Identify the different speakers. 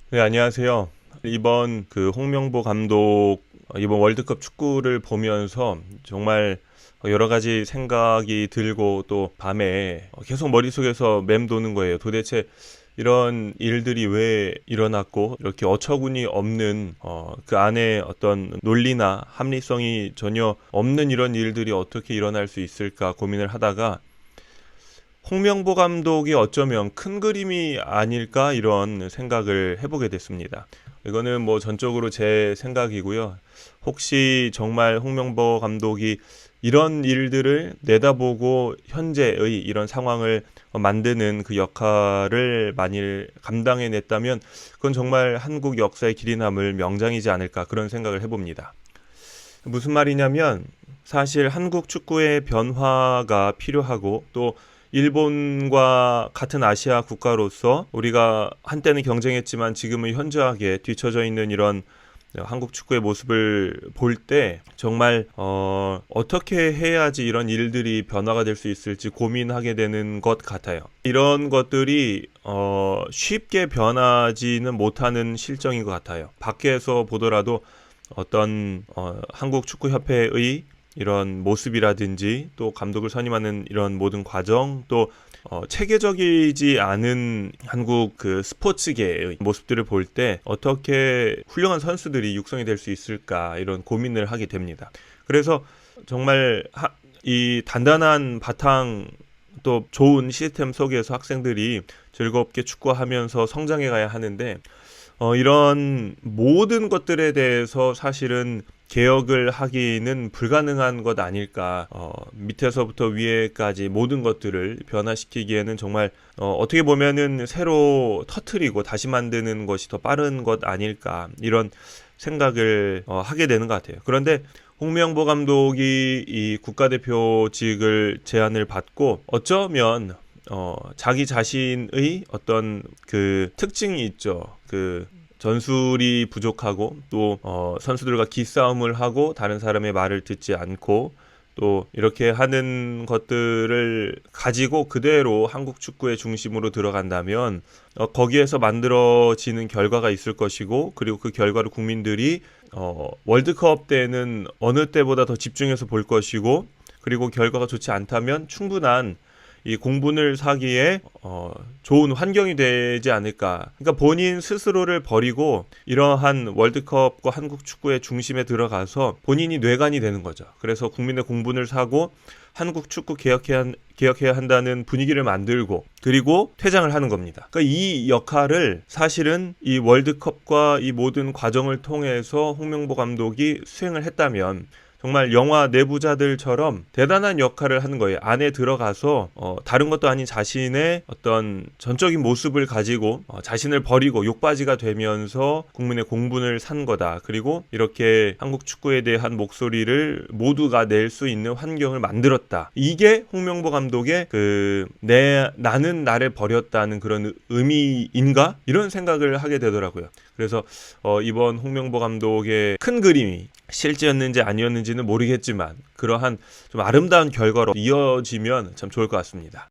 Speaker 1: 네, 안녕하세요. 이번 홍명보 감독 이번 월드컵 축구를 보면서 정말 여러 가지 생각이 들고 또 밤에 계속 머릿속에서 맴도는 거예요. 도대체 이런 일들이 왜 일어났고 이렇게 어처구니 없는 그 안에 어떤 논리나 합리성이 전혀 없는 이런 일들이 어떻게 일어날 수 있을까 고민을 하다가 홍명보 감독이 어쩌면 큰 그림이 아닐까 이런 생각을 해보게 됐습니다. 이거는 뭐 전적으로 제 생각이고요. 혹시 정말 홍명보 감독이 이런 일들을 내다보고 현재의 이런 상황을 만드는 그 역할을 만일 감당해냈다면 그건 정말 한국 역사의 길이 남을 명장이지 않을까 그런 생각을 해봅니다. 무슨 말이냐면 사실 한국 축구의 변화가 필요하고 또 일본과 같은 아시아 국가로서 우리가 한때는 경쟁했지만 지금은 현저하게 뒤처져 있는 이런 한국 축구의 모습을 볼 때 정말 어떻게 해야지 이런 일들이 변화가 될 수 있을지 고민하게 되는 것 같아요. 이런 것들이 쉽게 변하지는 못하는 실정인 것 같아요. 밖에서 보더라도 어떤 한국 축구협회의 이런 모습이라든지 또 감독을 선임하는 이런 모든 과정 또 체계적이지 않은 한국 그 스포츠계의 모습들을 볼 때 어떻게 훌륭한 선수들이 육성이 될 수 있을까 이런 고민을 하게 됩니다. 그래서 정말 이 단단한 바탕 또 좋은 시스템 속에서 학생들이 즐겁게 축구하면서 성장해 가야 하는데 이런 모든 것들에 대해서 사실은 개혁을 하기는 불가능한 것 아닐까. 밑에서부터 위에까지 모든 것들을 변화시키기에는 정말 어떻게 보면은 새로 터트리고 다시 만드는 것이 더 빠른 것 아닐까. 이런 생각을 하게 되는 것 같아요. 그런데 홍명보 감독이 이 국가대표직을 제안을 받고 어쩌면 자기 자신의 어떤 그 특징이 있죠. 그 전술이 부족하고 또 선수들과 기싸움을 하고 다른 사람의 말을 듣지 않고 또 이렇게 하는 것들을 가지고 그대로 한국 축구의 중심으로 들어간다면 거기에서 만들어지는 결과가 있을 것이고 그리고 그 결과를 국민들이 월드컵 때는 어느 때보다 더 집중해서 볼 것이고 그리고 결과가 좋지 않다면 충분한 이 공분을 사기에 좋은 환경이 되지 않을까. 그러니까 본인 스스로를 버리고 이러한 월드컵과 한국 축구의 중심에 들어가서 본인이 뇌관이 되는 거죠. 그래서 국민의 공분을 사고 한국 축구 개혁해야 한다는 분위기를 만들고 그리고 퇴장을 하는 겁니다. 그러니까 이 역할을 사실은 이 월드컵과 이 모든 과정을 통해서 홍명보 감독이 수행을 했다면 정말 영화 내부자들처럼 대단한 역할을 하는 거예요. 안에 들어가서 다른 것도 아닌 자신의 어떤 전적인 모습을 가지고 자신을 버리고 욕바지가 되면서 국민의 공분을 산 거다. 그리고 이렇게 한국 축구에 대한 목소리를 모두가 낼 수 있는 환경을 만들었다. 이게 홍명보 감독의 나는 나를 버렸다는 그런 의미인가? 이런 생각을 하게 되더라고요. 그래서 이번 홍명보 감독의 큰 그림이 실제였는지 아니었는지는 모르겠지만 그러한 좀 아름다운 결과로 이어지면 참 좋을 것 같습니다.